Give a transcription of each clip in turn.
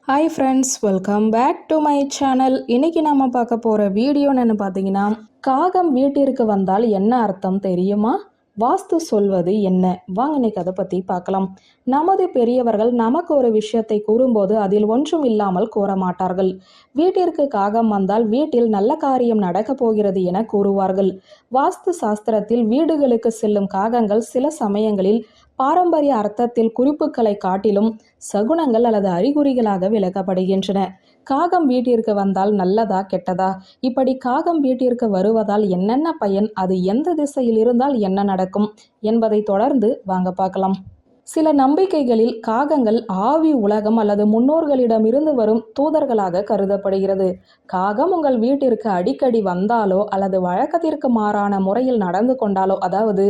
Hi friends, welcome back to my channel. இன்னைக்கு நம்ம பார்க்க போகிற வீடியோ என்னென்னு பார்த்தீங்கன்னா, காகம் வீட்டிற்கு வந்தால் என்ன அர்த்தம் தெரியுமா? வாஸ்து சொல்வது என்ன? வாங்க இன்னைக்கு அதை பற்றி பார்க்கலாம். நமது பெரியவர்கள் நமக்கு ஒரு விஷயத்தை கூறும்போது அதில் ஒன்றும் இல்லாமல் கூற மாட்டார்கள். வீட்டிற்கு காகம் வந்தால் வீட்டில் நல்ல காரியம் நடக்கப் போகிறது என கூறுவார்கள். வாஸ்து சாஸ்திரத்தில் வீடுகளுக்கு செல்லும் காகங்கள் சில சமயங்களில் பாரம்பரிய அர்த்தத்தில் குறிப்புகளை காட்டிலும் சகுனங்கள் அல்லது அறிகுறிகளாக விளக்கப்படுகின்றன. காகம் வீட்டிற்கு வந்தால் நல்லதா கெட்டதா? இப்படி காகம் வீட்டிற்கு வருவதால் என்னென்ன பயன், அது எந்த திசையில் இருந்தால் என்ன நடக்கும் என்பதை தொடர்ந்து வாங்க பார்க்கலாம். சில நம்பிக்கைகளில் காகங்கள் ஆவி உலகம் அல்லது முன்னோர்களிடமிருந்து வரும் தூதர்களாக கருதப்படுகிறது. காகம் உங்கள் வீட்டிற்கு அடிக்கடி வந்தாலோ அல்லது வழக்கத்திற்கு மாறான முறையில் நடந்து கொண்டாலோ, அதாவது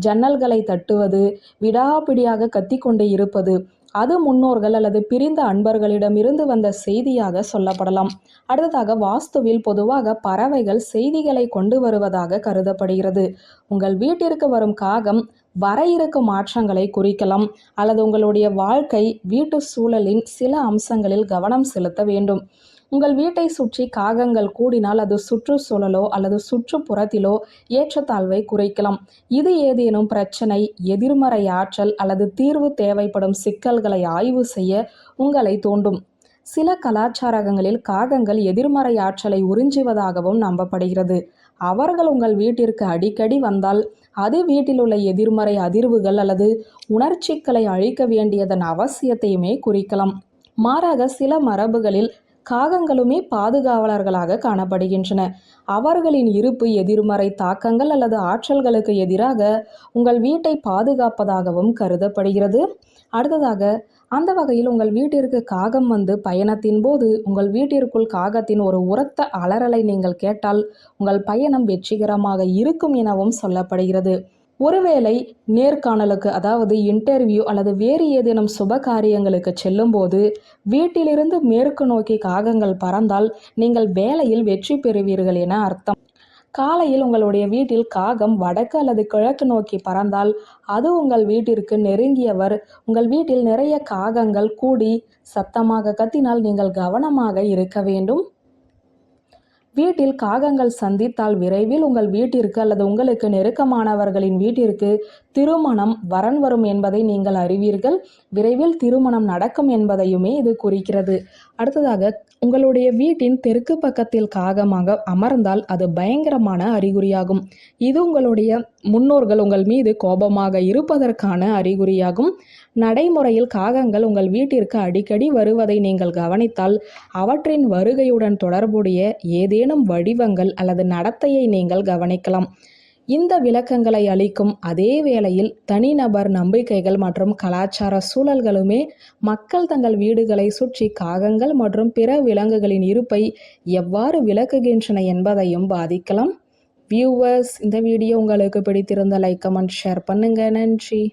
ஜன்னல்களை தட்டுவது, விடாப்பிடியாக கத்திக்கொண்டு இருப்பது, அது முன்னோர்கள் அல்லது பிரிந்த அன்பர்களிடமிருந்து வந்த செய்தியாக சொல்லப்படலாம். அடுத்ததாக, வாஸ்துவில் பொதுவாக பறவைகள் செய்திகளை கொண்டு வருவதாக கருதப்படுகிறது. உங்கள் வீட்டிற்கு வரும் காகம் வர இருக்கும் மாற்றங்களை குறிக்கலாம் அல்லது உங்களுடைய வாழ்க்கை வீட்டு சூழலின் சில அம்சங்களில் கவனம் செலுத்த வேண்டும். உங்கள் வீட்டை சுற்றி காகங்கள் கூடினால் அது சுற்றுச்சூழலோ அல்லது சுற்றுப்புறத்திலோ ஏற்றத்தாழ்வை குறைக்கலாம். இது ஏதேனும் பிரச்சனை, எதிர்மறை ஆற்றல் அல்லது தீர்வு தேவைப்படும் சிக்கல்களை ஆய்வு செய்ய உங்களை தூண்டும். சில கலாச்சாரங்களில் காகங்கள் எதிர்மறை ஆற்றலை உறிஞ்சுவதாகவும் நம்பப்படுகிறது. அவர்கள் உங்கள் வீட்டிற்கு அடிக்கடி வந்தால் அது வீட்டில் உள்ள எதிர்மறை அதிர்வுகள் அல்லது உணர்ச்சிகளை அழிக்க வேண்டியதன் அவசியத்தையுமே குறிக்கலாம். மாறாக, சில மரபுகளில் காகங்களுமே பாதுகாவலர்களாக காணப்படுகின்றன. அவர்களின் இருப்பு எதிர்மறை தாக்கங்கள் அல்லது ஆற்றல்களுக்கு எதிராக உங்கள் வீட்டை பாதுகாப்பதாகவும் கருதப்படுகிறது. அடுத்ததாக, அந்த வகையில் உங்கள் வீட்டிற்கு காகம் வந்து பயணத்தின் போது உங்கள் வீட்டிற்குள் காகத்தின் ஒரு உரத்த அலறலை நீங்கள் கேட்டால் உங்கள் பயணம் வெற்றிகரமாக இருக்கும் எனவும் சொல்லப்படுகிறது. ஒருவேளை நேர்காணலுக்கு, அதாவது இன்டர்வியூ அல்லது வேறு ஏதேனும் சுப காரியங்களுக்கு செல்லும் போது வீட்டிலிருந்து மேற்கு நோக்கி காகங்கள் பறந்தால் நீங்கள் வேலையில் வெற்றி பெறுவீர்கள் என அர்த்தம். காலையில் உங்களுடைய வீட்டில் காகம் வடக்கு அல்லது கிழக்கு நோக்கி பறந்தால் அது உங்கள் வீட்டிற்கு நெருங்கியவர். உங்கள் வீட்டில் நிறைய காகங்கள் கூடி சத்தமாக கத்தினால் நீங்கள் கவனமாக இருக்க வேண்டும். வீட்டில் காகங்கள் சந்தித்தால் விரைவில் உங்கள் வீட்டிற்கு அல்லது உங்களுக்கு நெருக்கமானவர்களின் வீட்டிற்கு திருமணம் வரன் வரும் என்பதை நீங்கள் அறிவீர்கள். விரைவில் திருமணம் நடக்கும் என்பதையுமே இது குறிக்கிறது. அடுத்ததாக, உங்களுடைய வீட்டின் தெற்கு பக்கத்தில் காகமாக அமர்ந்தால் அது பயங்கரமான அறிகுறியாகும். இது உங்களுடைய முன்னோர்கள் உங்கள் மீது கோபமாக இருப்பதற்கான அறிகுறியாகும். நடைமுறையில் காகங்கள் உங்கள் வீட்டிற்கு அடிக்கடி வருவதை நீங்கள் கவனித்தால் அவற்றின் வருகையுடன் தொடர்புடைய ஏதேனும் வடிவங்கள் அல்லது நடத்தையை நீங்கள் கவனிக்கலாம். இந்த விளக்கங்களை அளிக்கும் அதே வேளையில் தனிநபர் நம்பிக்கைகள் மற்றும் கலாச்சார சூழல்களுமே மக்கள் தங்கள் வீடுகளை சுற்றி காகங்கள் மற்றும் பிற விலங்குகளின் இருப்பை எவ்வாறு விளக்குகின்றன என்பதையும் பாதிக்கலாம். வியூவர்ஸ், இந்த வீடியோ உங்களுக்கு பிடித்திருந்த லைக், கமெண்ட், ஷேர் பண்ணுங்க. நன்றி.